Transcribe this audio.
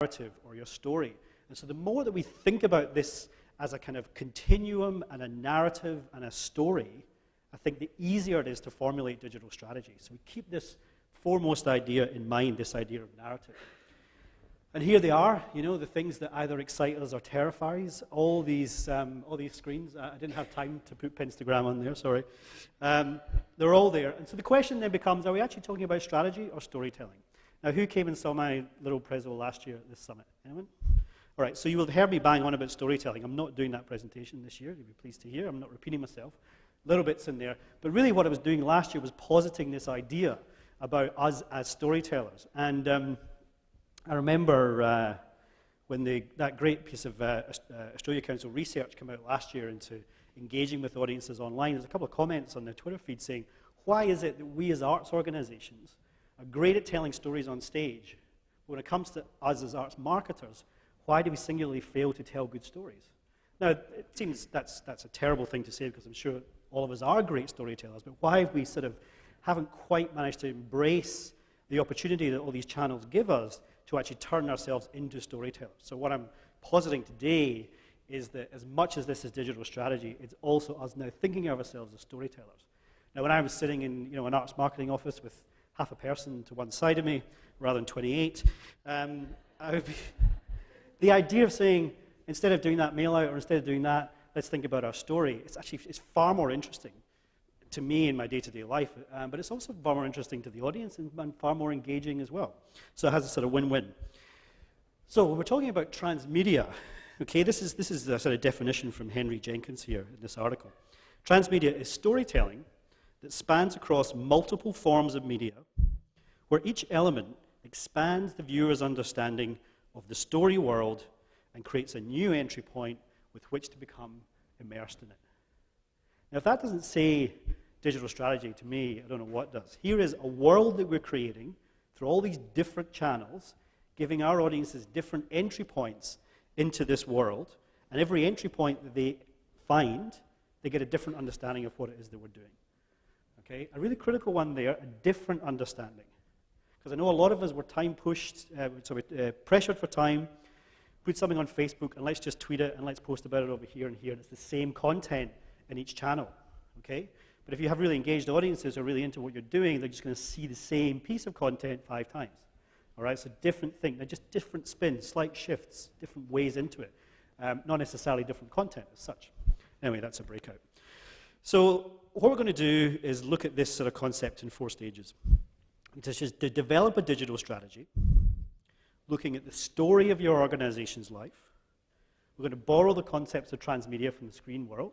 narrative or your story. And so the more that we think about this as a kind of continuum and a narrative and a story, I think the easier it is to formulate digital strategy. So we keep this foremost idea in mind, this idea of narrative. And here they are, you know, the things that either excite us or terrify us. All these screens. I didn't have time to put Pinstagram on there, sorry. They're all there. And so the question then becomes, are we actually talking about strategy or storytelling? Now, who came and saw my little prezzo last year at this summit? Anyone? All right, so you will have heard me bang on about storytelling. I'm not doing that presentation this year, you'll be pleased to hear. I'm not repeating myself. Little bits in there. But really what I was doing last year was positing this idea about us as storytellers. And I remember when that great piece of Australia Council research came out last year into engaging with audiences online. There's a couple of comments on the Twitter feed saying, why is it that we as arts organizations are great at telling stories on stage, but when it comes to us as arts marketers, why do we singularly fail to tell good stories? Now, it seems that's a terrible thing to say because I'm sure all of us are great storytellers, but why have we sort of haven't quite managed to embrace the opportunity that all these channels give us to actually turn ourselves into storytellers? So what I'm positing today is that as much as this is digital strategy, it's also us now thinking of ourselves as storytellers. Now, when I was sitting in an arts marketing office with half a person to one side of me rather than 28, the idea of saying, instead of doing that mail out or instead of doing that, let's think about our story, it's far more interesting to me in my day-to-day life, but it's also far more interesting to the audience and far more engaging as well. So it has a sort of win-win. So when we're talking about transmedia, okay, this is a sort of definition from Henry Jenkins here in this article. Transmedia is storytelling that spans across multiple forms of media, where each element expands the viewer's understanding of the story world and creates a new entry point with which to become immersed in it. Now, if that doesn't say digital strategy to me, I don't know what does. Here is a world that we're creating through all these different channels, giving our audiences different entry points into this world, and every entry point that they find, they get a different understanding of what it is that we're doing. Okay? A really critical one there, a different understanding. Because I know a lot of us were pressured for time, put something on Facebook, and let's just tweet it, and let's post about it over here and here, and it's the same content in each channel, okay? But if you have really engaged audiences who are really into what you're doing, they're just going to see the same piece of content 5 times, all right? So different thing, they're just different spins, slight shifts, different ways into it, not necessarily different content as such. Anyway, that's a breakout. So what we're going to do is look at this sort of concept in 4 stages. To develop a digital strategy, looking at the story of your organization's life. We're going to borrow the concepts of transmedia from the screen world.